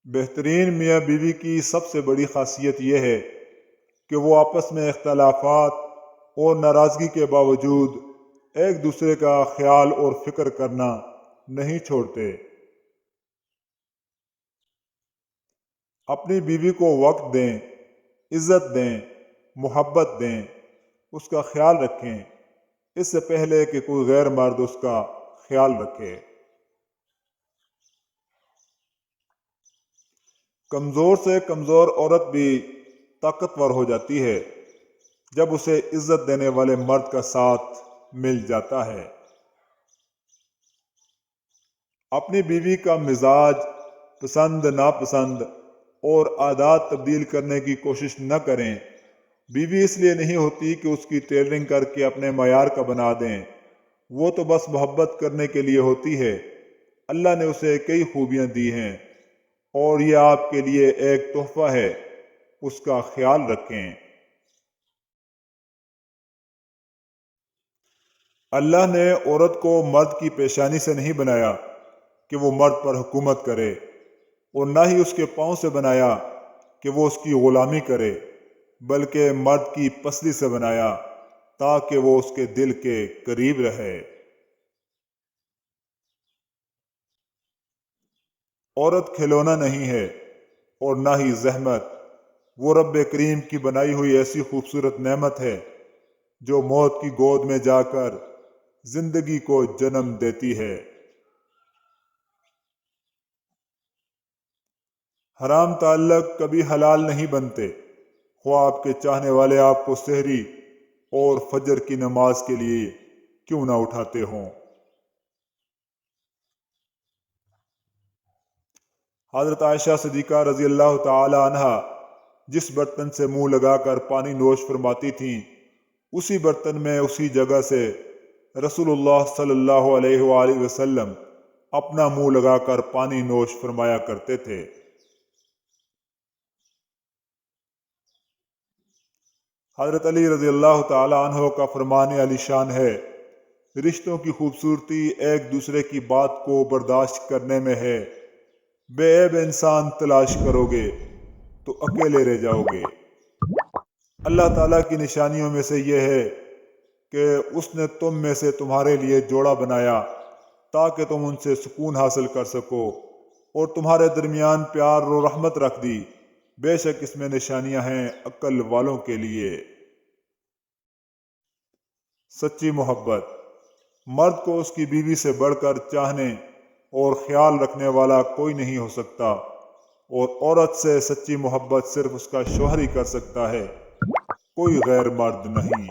بہترین میاں بیوی کی سب سے بڑی خاصیت یہ ہے کہ وہ آپس میں اختلافات اور ناراضگی کے باوجود ایک دوسرے کا خیال اور فکر کرنا نہیں چھوڑتے۔ اپنی بیوی کو وقت دیں، عزت دیں، محبت دیں، اس کا خیال رکھیں، اس سے پہلے کہ کوئی غیر مرد اس کا خیال رکھے۔ کمزور سے کمزور عورت بھی طاقتور ہو جاتی ہے جب اسے عزت دینے والے مرد کا ساتھ مل جاتا ہے۔ اپنی بیوی کا مزاج، پسند ناپسند اور عادات تبدیل کرنے کی کوشش نہ کریں۔ بیوی اس لیے نہیں ہوتی کہ اس کی ٹیلرنگ کر کے اپنے معیار کا بنا دیں، وہ تو بس محبت کرنے کے لیے ہوتی ہے۔ اللہ نے اسے کئی خوبیاں دی ہیں اور یہ آپ کے لیے ایک تحفہ ہے، اس کا خیال رکھیں۔ اللہ نے عورت کو مرد کی پیشانی سے نہیں بنایا کہ وہ مرد پر حکومت کرے، اور نہ ہی اس کے پاؤں سے بنایا کہ وہ اس کی غلامی کرے، بلکہ مرد کی پسلی سے بنایا تاکہ وہ اس کے دل کے قریب رہے۔ عورت کھلونا نہیں ہے اور نہ ہی زحمت، وہ رب کریم کی بنائی ہوئی ایسی خوبصورت نعمت ہے جو موت کی گود میں جا کر زندگی کو جنم دیتی ہے۔ حرام تعلق کبھی حلال نہیں بنتے، خواہ آپ کے چاہنے والے آپ کو سحری اور فجر کی نماز کے لیے کیوں نہ اٹھاتے ہوں۔ حضرت عائشہ صدیقہ رضی اللہ تعالی عنہا جس برتن سے منہ لگا کر پانی نوش فرماتی تھیں، اسی برتن میں اسی جگہ سے رسول اللہ صلی اللہ علیہ وآلہ وسلم اپنا منہ لگا کر پانی نوش فرمایا کرتے تھے۔ حضرت علی رضی اللہ تعالی عنہ کا فرمان علی شان ہے، رشتوں کی خوبصورتی ایک دوسرے کی بات کو برداشت کرنے میں ہے۔ بے عیب انسان تلاش کرو گے تو اکیلے رہ جاؤ گے۔ اللہ تعالیٰ کی نشانیوں میں سے یہ ہے کہ اس نے تم میں سے تمہارے لیے جوڑا بنایا تاکہ تم ان سے سکون حاصل کر سکو، اور تمہارے درمیان پیار و رحمت رکھ دی۔ بے شک اس میں نشانیاں ہیں عقل والوں کے لیے۔ سچی محبت، مرد کو اس کی بیوی سے بڑھ کر چاہنے اور خیال رکھنے والا کوئی نہیں ہو سکتا، اور عورت سے سچی محبت صرف اس کا شوہر ہی کر سکتا ہے، کوئی غیر مرد نہیں۔